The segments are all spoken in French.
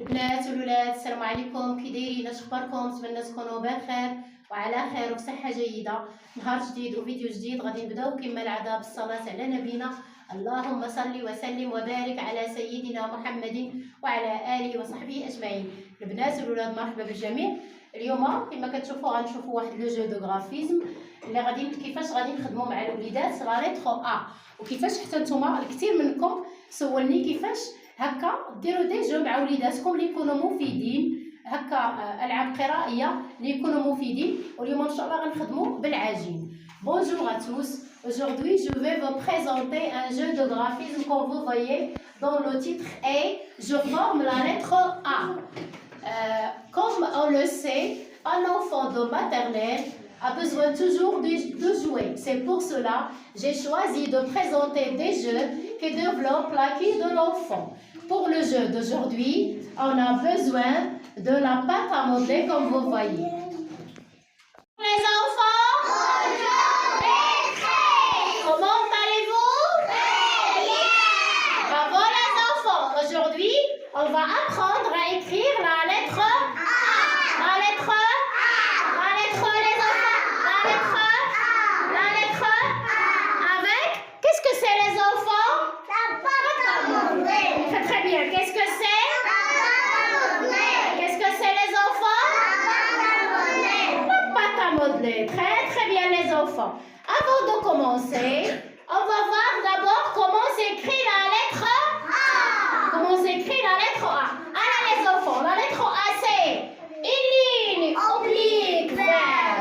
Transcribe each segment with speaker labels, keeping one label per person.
Speaker 1: البنات والولاد السلام عليكم، كي دايرين؟ اش اخباركم؟ نتمنى تكونوا بخير وعلى خير وبصحه جيده. نهار جديد وفيديو جديد، غادي نبداو كما العاده بالصلاه على نبينا. اللهم صل وسلم وبارك على سيدنا محمد وعلى اله وصحبه اجمعين. البنات والولاد مرحبا بالجميع. اليوم كما كتشوفوا غنشوفوا واحد لو جو دو غرافيزم اللي غادي كيفاش غادي نخدموا مع الوليدات لا ليتر ا، وكيفاش حتى نتوما الكثير منكم سولني كيفاش هكا ديروا دي جو مع وليداتكم اللي يكونوا مفيدين، هكا العاب قرائيه اللي يكونوا مفيدين. واليوم ان شاء الله غنخدموا بالعجين. Bonjour à tous. Aujourd'hui, je vais vous présenter un jeu de graphisme comme vous voyez dans le titre et je forme la lettre A. Comme on le sait, un enfant de maternelle a besoin toujours de jouer. C'est pour cela que j'ai choisi de présenter des jeux qui développent l'acquis de l'enfant. Pour le jeu d'aujourd'hui, on a besoin de la pâte à modeler comme vous voyez. Les enfants, comment allez-vous? Bravo les enfants. Aujourd'hui, on va apprendre à écrire la lettre A. La lettre A. La lettre les enfants. La lettre A. La lettre A. Avec, qu'est-ce que c'est les enfants? La pâte à modeler. Très très bien. Qu'est-ce que c'est? La pâte à modeler. Qu'est-ce que c'est les enfants? La pâte à modeler. Très très bien les enfants. Avant de commencer, on va voir d'abord comment s'écrit la lettre A. Comment s'écrit la lettre A? Alors les enfants, la lettre A c'est une ligne oblique vers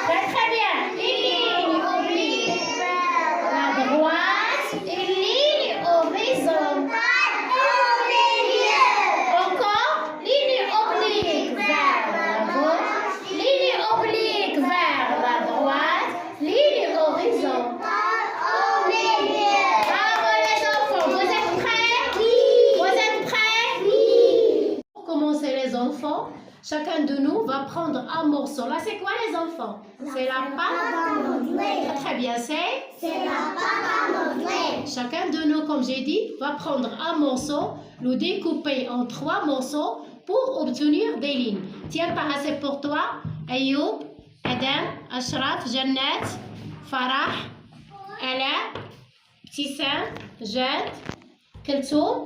Speaker 1: très très bien. Une ligne oblique vers la droite, une ligne horizontale au milieu. Encore, ligne oblique vers la gauche, ligne oblique vers la droite, ligne horizontale au milieu. Bravo les enfants, vous êtes prêts? Oui. Vous êtes prêts? Oui. Pour commencer les enfants, chacun de nous va prendre un morceau. Là c'est quoi les enfants? C'est la pâte à modeler. Très bien, c'est la pâte à modeler. Chacun de nous, comme j'ai dit, va prendre un morceau, le découper en 3 morceaux pour obtenir des lignes. Tiens, Taha, c'est pour toi. Ayoub, Adam, Ashraf, Jannat, Farah, Ala, Tissam, Jad, Keltoum.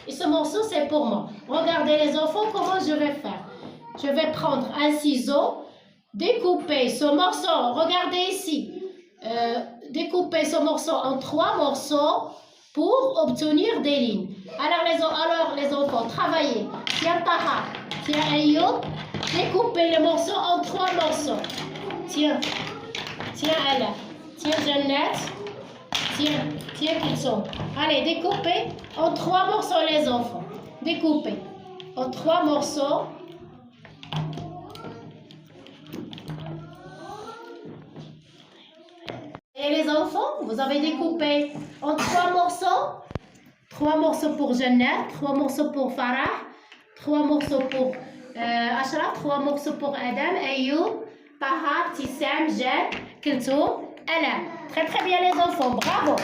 Speaker 1: Et ce morceau, c'est pour moi. Regardez les enfants comment je vais faire. Je vais prendre un ciseau, découper ce morceau. Regardez ici. Découper ce morceau en 3 morceaux pour obtenir des lignes. Alors les enfants, travaillez. Tiens Taha, tiens Ayoub, découpez les morceaux en 3 morceaux. Tiens Ala, tiens Jannat, tiens Keltoum. Allez, découpez en 3 morceaux les enfants. Découpez en 3 morceaux. Et les enfants, vous avez découpé en 3 morceaux. 3 morceaux pour Jannat, 3 morceaux pour Farah, 3 morceaux pour Ashraf, 3 morceaux pour Adam, Ayoub, Taha, Tissam, Jad, Keltoum, Ala. Très très bien les enfants, bravo.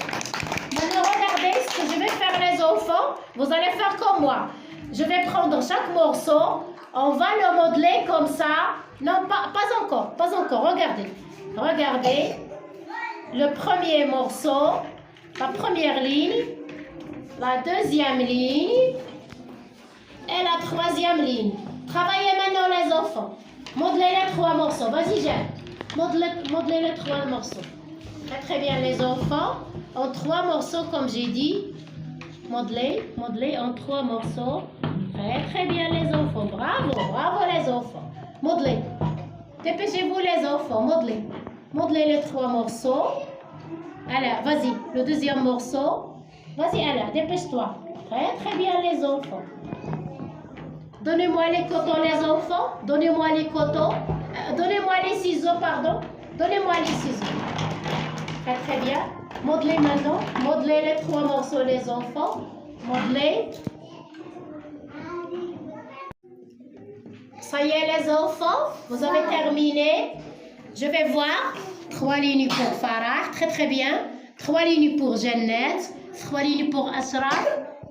Speaker 1: Maintenant regardez ce que je vais faire les enfants. Vous allez faire comme moi. Je vais prendre chaque morceau, on va le modeler comme ça. Non, pas encore, regardez. Regardez. Le premier morceau, la première ligne, la deuxième ligne et la 3e ligne. Travaillez maintenant les enfants. Modelez les 3 morceaux. Vas-y Jeanne. Modelez les 3 morceaux. Très très bien les enfants. En 3 morceaux comme j'ai dit. Modelez en 3 morceaux. Très très bien les enfants. Bravo les enfants. Modelez. Dépêchez-vous les enfants. Modelez les 3 morceaux. Allez, vas-y, le 2e morceau. Vas-y, allez, dépêche-toi. Très, très bien, les enfants. Donnez-moi les cotons, les enfants. Donnez-moi les cotons. Donnez-moi les ciseaux, pardon. Donnez-moi les ciseaux. Très, très bien. Modelez maintenant. Modelez les 3 morceaux, les enfants. Modelez. Ça y est, les enfants. Vous avez terminé. Je vais voir 3 lignes pour Farah, très très bien. 3 lignes pour Jannat, 3 lignes pour Ashraf,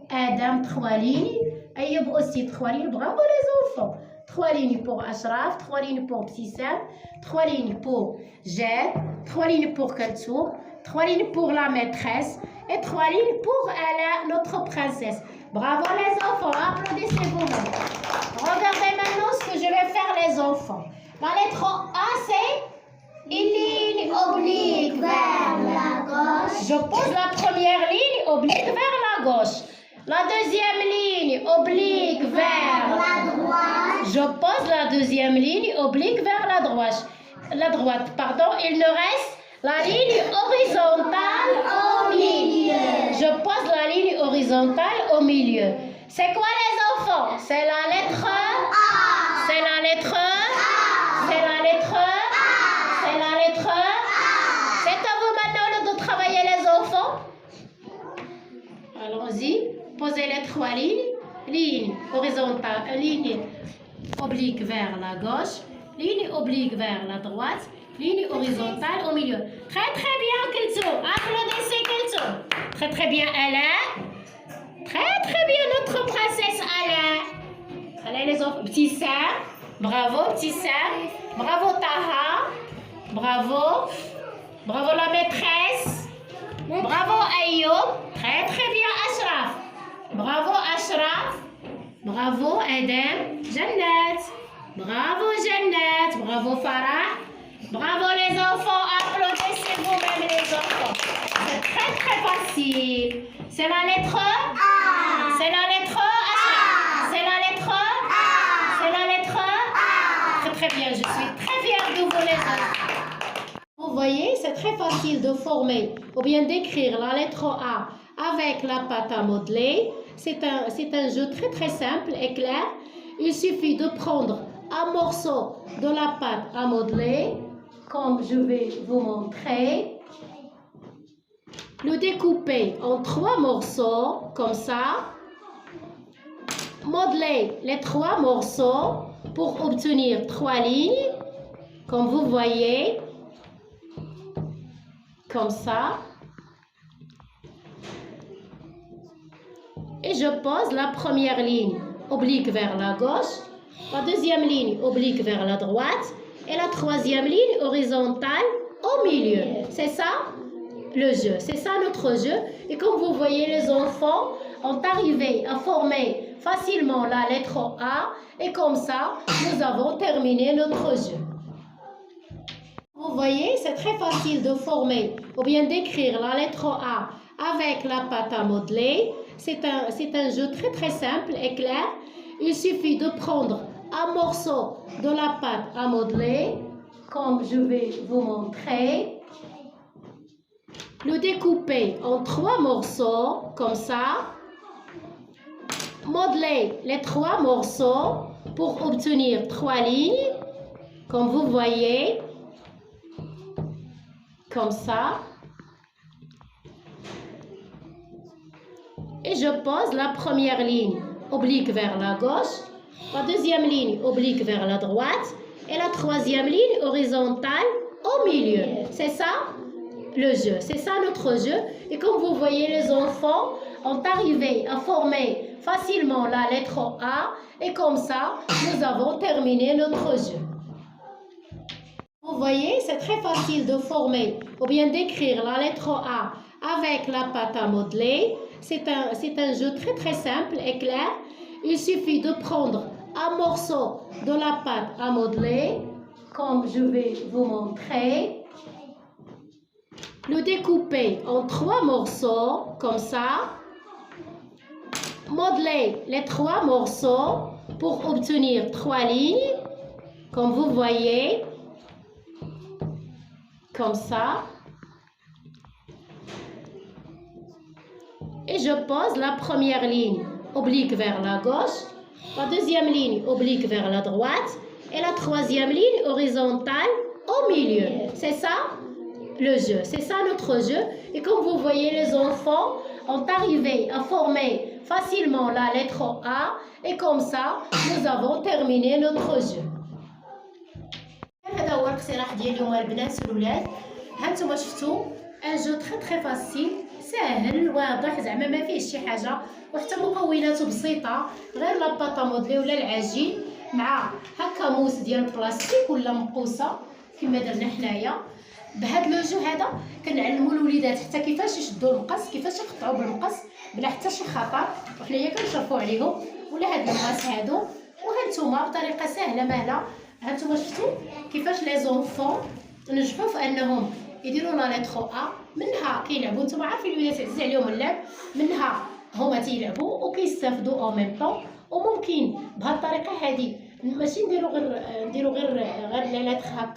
Speaker 1: Adam, 3 lignes. Ayoub aussi 3 lignes. Bravo les enfants. 3 lignes pour Ashraf, 3 lignes pour Ptissam, 3 lignes pour Jed, 3 lignes pour Kalsoum, 3 lignes pour la maîtresse et 3 lignes pour Ala, notre princesse. Bravo les enfants, applaudissez vous-même. Regardez maintenant ce que je vais faire les enfants. La lettre A c'est une ligne oblique vers la gauche. Je pose la première ligne oblique vers la gauche. La deuxième ligne oblique vers la droite. Je pose la deuxième ligne oblique vers la droite. Il nous reste la ligne horizontale au milieu. Je pose la ligne horizontale au milieu. C'est quoi les enfants? C'est la lettre A. C'est la lettre A. C'est la lettre A. C'est la lettre A. C'est à vous maintenant de travailler les enfants. Allons-y. Posez les 3 lignes. Ligne horizontale, ligne oblique vers la gauche, ligne oblique vers la droite, ligne horizontale au milieu. Très bien Kalsoum. Applaudissez Kalsoum. Très bien Ala. Très bien notre princesse Ala. Allez les enfants. Ptissam. Bravo Ptissam. Bravo Taha. Bravo. Bravo la maîtresse. Bravo Ayoub. Très bien Ashraf. Bravo Ashraf. Bravo Eden. Jannat. Bravo Jannat. Bravo Farah. Bravo les enfants. Applaudissez vous-même les enfants. C'est très facile. C'est la lettre A. C'est la lettre A. C'est la lettre A. C'est la lettre A. Très bien. Je suis très fière de vous les enfants. Vous voyez, c'est très facile de former ou bien d'écrire la lettre A avec la pâte à modeler. C'est un jeu très simple et clair. Il suffit de prendre un morceau de la pâte à modeler, comme je vais vous montrer. Le découper en 3 morceaux, comme ça. Modeler les 3 morceaux pour obtenir 3 lignes, comme vous voyez. Comme ça. Et je pose la première ligne oblique vers la gauche, la deuxième ligne oblique vers la droite et la troisième ligne horizontale au milieu. C'est ça le jeu, c'est ça notre jeu. Et comme vous voyez, les enfants ont arrivé à former facilement la lettre A et comme ça, nous avons terminé notre jeu. Vous voyez, c'est très facile de former ou bien d'écrire la lettre A avec la pâte à modeler. C'est un jeu très simple et clair. Il suffit de prendre un morceau de la pâte à modeler, comme je vais vous montrer. Le découper en 3 morceaux, comme ça. Modeler les 3 morceaux pour obtenir 3 lignes, comme vous voyez. Comme ça. Et je pose la première ligne oblique vers la gauche, la deuxième ligne oblique vers la droite et la troisième ligne horizontale au milieu. C'est ça le jeu, c'est ça notre jeu. Et comme vous voyez, les enfants ont arrivé à former facilement la lettre A et comme ça, nous avons terminé notre jeu. Vous voyez, c'est très facile de former ou bien d'écrire la lettre A avec la pâte à modeler. C'est un jeu très simple et clair. Il suffit de prendre un morceau de la pâte à modeler, comme je vais vous montrer. Le découper en 3 morceaux, comme ça. Modeler les 3 morceaux pour obtenir 3 lignes, comme vous voyez. Comme ça. Et je pose la première ligne oblique vers la gauche, la deuxième ligne oblique vers la droite et la troisième ligne horizontale au milieu. C'est ça le jeu, c'est ça notre jeu. Et comme vous voyez, les enfants ont arrivé à former facilement la lettre A et comme ça, nous avons terminé notre jeu. هذا هو الاقتراح ديال اليوم البنات والولاد. هانتوما شفتوا un jeu très facile. ساهل واضح زعما ما فيهش شي حاجه، وحتى مكوناته بسيطه، غير لا باطا مودلي ولا العجين مع هكا موس ديال البلاستيك ولا مقوسه كما درنا حنايا. بهاد لو جو هذا كنعلموا الوليدات حتى كيفاش يشدوا المقص، كيفاش يقطعوا بالمقص بلا حتى شي خطر، وحنايا كنشرفوا عليهم. ولا هاد المقاس هادو، وهانتوما بطريقه سهله مهله. هانتوما شفتوا كيفاش لي زونفون نجحوا في انهم يديروا لا لتر ا، منها كيلعبوا. نتوما عارفين الوليدات عزيز عليهم اللعب، منها هما تيلعبوا وكيستافدوا او ميم طون. وممكن بهاد الطريقه هادي ماشي نديروا غير لا لتر هكا.